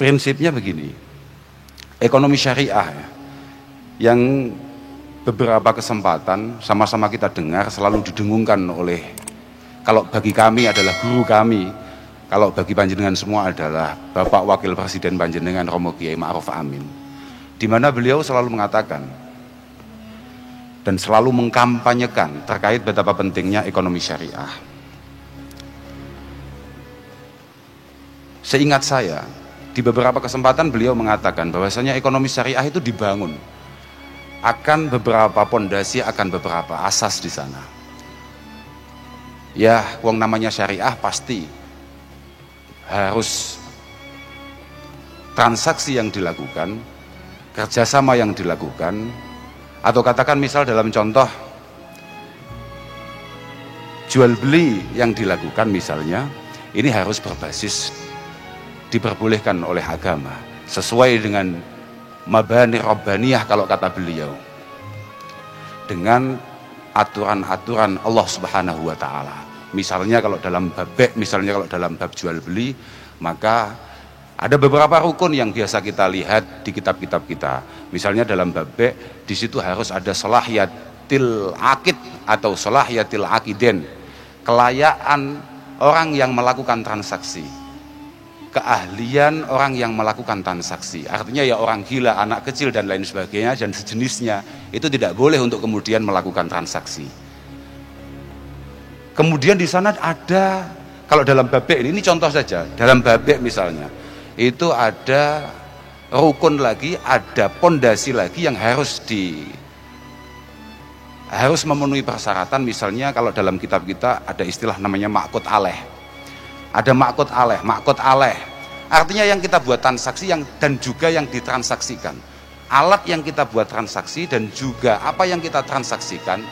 Prinsipnya begini, ekonomi syariah ya, yang beberapa kesempatan sama-sama kita dengar selalu didengungkan oleh, kalau bagi kami adalah guru kami, kalau bagi panjenengan semua adalah Bapak Wakil Presiden panjenengan Romo Kiai Ma'ruf Amin, di mana beliau selalu mengatakan dan selalu mengkampanyekan terkait betapa pentingnya ekonomi syariah. Seingat saya, di beberapa kesempatan beliau mengatakan bahwasanya ekonomi syariah itu dibangun akan beberapa pondasi, akan beberapa asas di sana. Ya, wong namanya syariah pasti harus transaksi yang dilakukan, kerjasama yang dilakukan, atau katakan misal dalam contoh jual beli yang dilakukan misalnya, ini harus berbasis diperbolehkan oleh agama sesuai dengan mabani rabbaniyah kalau kata beliau, dengan aturan-aturan Allah Subhanahu wa taala. Misalnya kalau dalam bab misalnya kalau dalam bab jual beli, maka ada beberapa rukun yang biasa kita lihat di kitab-kitab kita. Misalnya dalam bab di situ harus ada salahiyatil akid atau salahiyatil akiden, kelayaan orang yang melakukan transaksi, keahlian orang yang melakukan transaksi. Artinya ya orang gila, anak kecil dan lain sebagainya dan sejenisnya itu tidak boleh untuk kemudian melakukan transaksi. Kemudian di sana ada, kalau dalam bab ini contoh saja, dalam bab misalnya itu ada rukun lagi, ada pondasi lagi yang harus memenuhi persyaratan. Misalnya kalau dalam kitab kita ada istilah namanya ma'qud alaih. Ada ma'qud alaih. Artinya yang kita buat transaksi dan juga yang ditransaksikan. Alat yang kita buat transaksi dan juga apa yang kita transaksikan,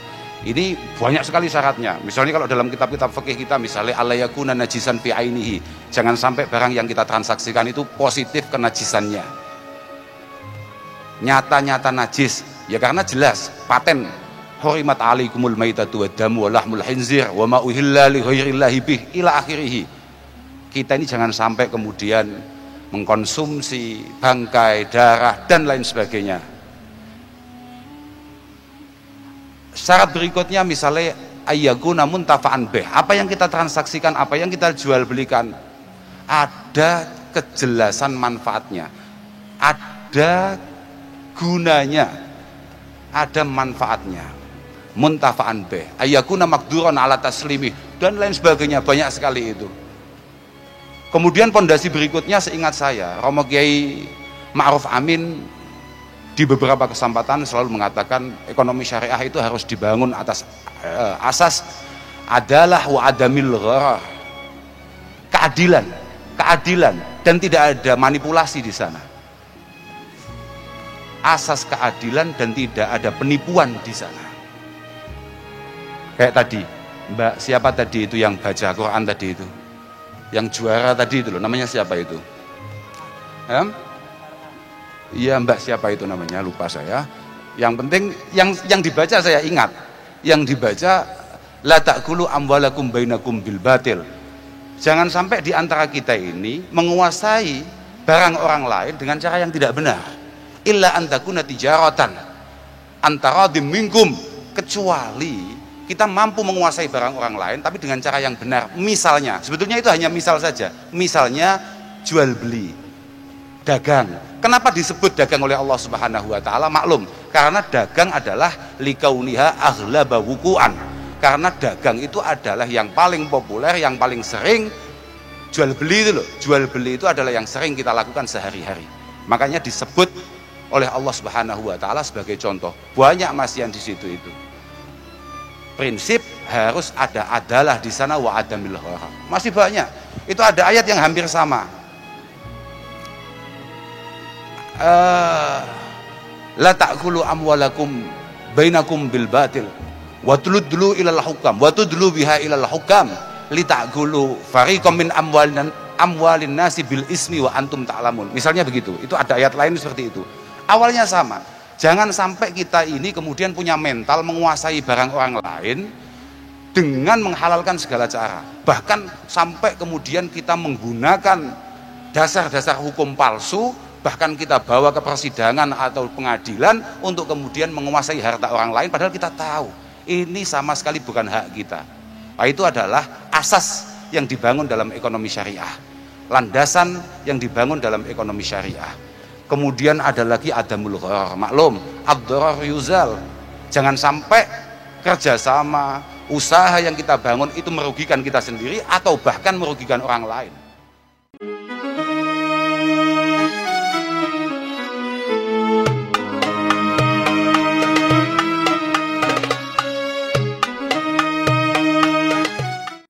ini banyak sekali syaratnya. Misalnya kalau dalam kitab-kitab fikih kita, misalnya alayakuna najisan fi ainihi, jangan sampai barang yang kita transaksikan itu positif kenajisannya, nyata-nyata najis. Ya karena jelas paten hurimat alaikumul maitatu wad-damu wa lahmul khinzir wa ma uhilla li ghairillahi bih ila akhirih. Kita ini jangan sampai kemudian mengkonsumsi bangkai, darah dan lain sebagainya. Syarat berikutnya misalnya ayyakuna muntafa'an bih, apa yang kita transaksikan, apa yang kita jual belikan ada kejelasan manfaatnya, ada gunanya, ada manfaatnya. Muntafa'an bih, ayyakuna maqduran ala taslimih dan lain sebagainya, banyak sekali itu. Kemudian pondasi berikutnya seingat saya Romo Kiai Ma'ruf Amin di beberapa kesempatan selalu mengatakan ekonomi syariah itu harus dibangun atas asas adalah wa adamil gharar, keadilan dan tidak ada manipulasi di sana. Asas keadilan dan tidak ada penipuan di sana. Kayak tadi, Mbak siapa tadi itu yang baca Quran tadi itu? Yang juara tadi itu loh, namanya siapa itu? Iya Mbak siapa itu namanya, lupa saya. Yang penting yang dibaca saya ingat. Yang dibaca la ta'kulu amwalakum bainakum bil batil. Jangan sampai di antara kita ini menguasai barang orang lain dengan cara yang tidak benar. Illa antakuna tijaratan antara minkum, kecuali kita mampu menguasai barang orang lain tapi dengan cara yang benar. Misalnya, sebetulnya itu hanya misal saja. Misalnya jual beli, dagang. Kenapa disebut dagang oleh Allah Subhanahu wa taala? Maklum, karena dagang adalah likauniha aghlaba wuku'an. Karena dagang itu adalah yang paling populer, yang paling sering jual beli itu loh. Jual beli itu adalah yang sering kita lakukan sehari-hari. Makanya disebut oleh Allah Subhanahu wa taala sebagai contoh. Banyak masih yang di situ itu. Prinsip harus ada adalah di sana wa adamil gharar. Masih banyak. Itu ada ayat yang hampir sama. La ta'kulu amwalakum bainakum bil batil wa tudlu ilal hukam wa tudlu biha ilal hukam li ta'kulu fariqam min amwalin nasi bil ismi wa antum ta'lamun. Misalnya begitu. Itu ada ayat lain seperti itu. Awalnya sama. Jangan sampai kita ini kemudian punya mental menguasai barang orang lain dengan menghalalkan segala cara. Bahkan sampai kemudian kita menggunakan dasar-dasar hukum palsu, bahkan kita bawa ke persidangan atau pengadilan untuk kemudian menguasai harta orang lain, padahal kita tahu ini sama sekali bukan hak kita. Nah, itu adalah asas yang dibangun dalam ekonomi syariah, landasan yang dibangun dalam ekonomi syariah. Kemudian ada lagi adamul gharar, maklum, ad-dharar yuzal. Jangan sampai kerjasama, usaha yang kita bangun itu merugikan kita sendiri atau bahkan merugikan orang lain.